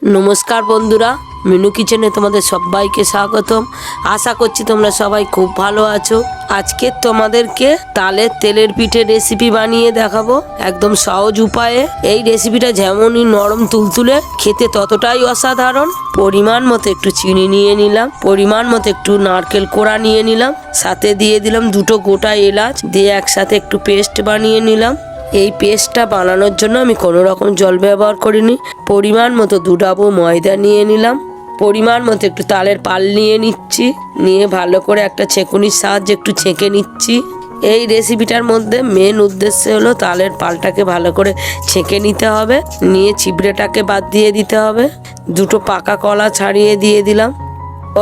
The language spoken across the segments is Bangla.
নমস্কার বন্ধুরা, মিনু কিচেনে তোমাদের সবাইকে স্বাগতম। আশা করছি তোমরা সবাই খুব ভালো আছো। আজকে তোমাদেরকে তালের তেলের পিঠে রেসিপি বানিয়ে দেখাবো একদম সহজ উপায়ে। এই রেসিপিটা যেমনই নরম তুলতুলে, খেতে ততটাই অসাধারণ। পরিমাণ মতো একটু চিনি নিয়ে নিলাম, পরিমাণ মতো একটু নারকেল কোড়া নিয়ে নিলাম, সাথে দিয়ে দিলাম দুটো গোটা এলাচ, দিয়ে একসাথে একটু পেস্ট বানিয়ে নিলাম। এই পেস্টটা বানানোর জন্য আমি কোনো রকম জল ব্যবহার করিনি। পরিমাণ মতো 2 ডাবু ময়দা নিয়ে নিলাম, পরিমাণ মতো একটু তালের পাল নিয়ে নিচ্ছি, নিয়ে ভালো করে একটা ছেঁকুনির সাহায্যে একটু ছেঁকে নিচ্ছি। এই রেসিপিটার মধ্যে মেন উদ্দেশ্য হলো তালের পালটাকে ভালো করে ছেঁকে নিতে হবে, নিয়ে চিবড়েটাকে বাদ দিয়ে দিতে হবে। দুটো পাকা কলা ছাড়িয়ে দিয়ে দিলাম।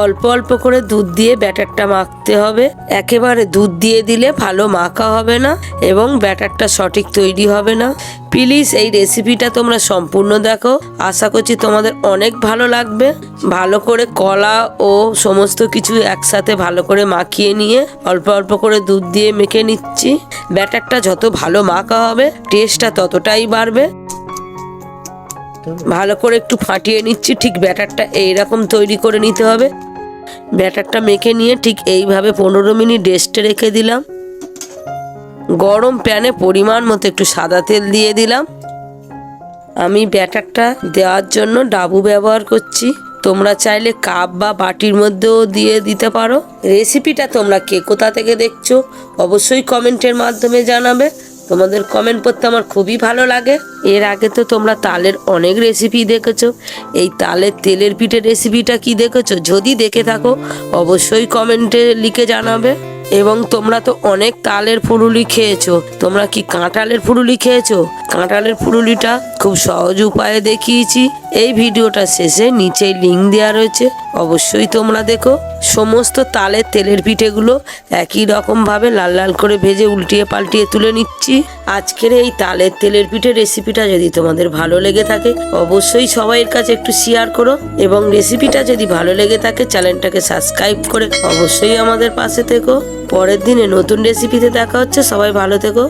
অল্প অল্প করে দুধ দিয়ে ব্যাটারটা মাখতে হবে। একেবারে দুধ দিয়ে দিলে ভালো মাখা হবে না এবং ব্যাটারটা সঠিক তৈরি হবে না। প্লিজ এই রেসিপিটা তোমরা সম্পূর্ণ দেখো, আশা করছি তোমাদের অনেক ভালো লাগবে। ভালো করে কলা ও সমস্ত কিছু একসাথে ভালো করে মাখিয়ে নিয়ে অল্প অল্প করে দুধ দিয়ে মেখে নিচ্ছি। ব্যাটারটা যত ভালো মাখা হবে টেস্টটা ততটাই বাড়বে। ভালো করে একটু ফাটিয়ে নিচ্ছি। ঠিক ব্যাটারটা এইরকম তৈরি করে নিতে হবে। ব্যাটারটা মেখে নিয়ে ঠিক এইভাবে 15 মিনিট রেস্টে রেখে দিলাম। গরম প্যানে পরিমাণ মতো একটু সাদা তেল দিয়ে দিলাম। আমি ব্যাটারটা দেওয়ার জন্য ডাবু ব্যবহার করছি, তোমরা চাইলে কাপ বা বাটির মধ্যেও দিয়ে দিতে পারো। রেসিপিটা তোমরা কে কোথা থেকে দেখছো অবশ্যই কমেন্টের মাধ্যমে জানাবে। তোমাদের কমেন্ট পড়তে আমার খুবই ভালো লাগে। এর আগে তো তোমরা তালের অনেক রেসিপি দেখেছো, এই তালের তেলের পিঠে রেসিপিটা কি দেখেছো? যদি দেখে থাকো অবশ্যই কমেন্টে লিখে জানাবে। এবং তোমরা তো অনেক তালের ফুরুলি খেয়েছো, তোমরা কি কাঁঠালের ফুরুলি খেয়েছো? কাঁঠালের ফুরুলিটা খুব সহজ উপায়ে দেখিয়েছি। এই ভিডিওটা শেষে নিচেই লিঙ্ক দেওয়া রয়েছে, অবশ্যই তোমরা দেখো। সমস্ত তালের তেলের পিঠেগুলো একই রকম ভাবে লাল লাল করে ভেজে উল্টিয়ে পাল্টিয়ে তুলে নিচ্ছি। আজকের এই তালের তেলের পিঠে রেসিপিটা যদি তোমাদের ভালো লেগে থাকে অবশ্যই সবাইয়ের কাছে একটু শেয়ার করো, এবং রেসিপিটা যদি ভালো লেগে থাকে চ্যানেলটাকে সাবস্ক্রাইব করে অবশ্যই আমাদের পাশে থেকো। পরের দিনে নতুন রেসিপিতে দেখা হচ্ছে। সবাই ভালো থেকো।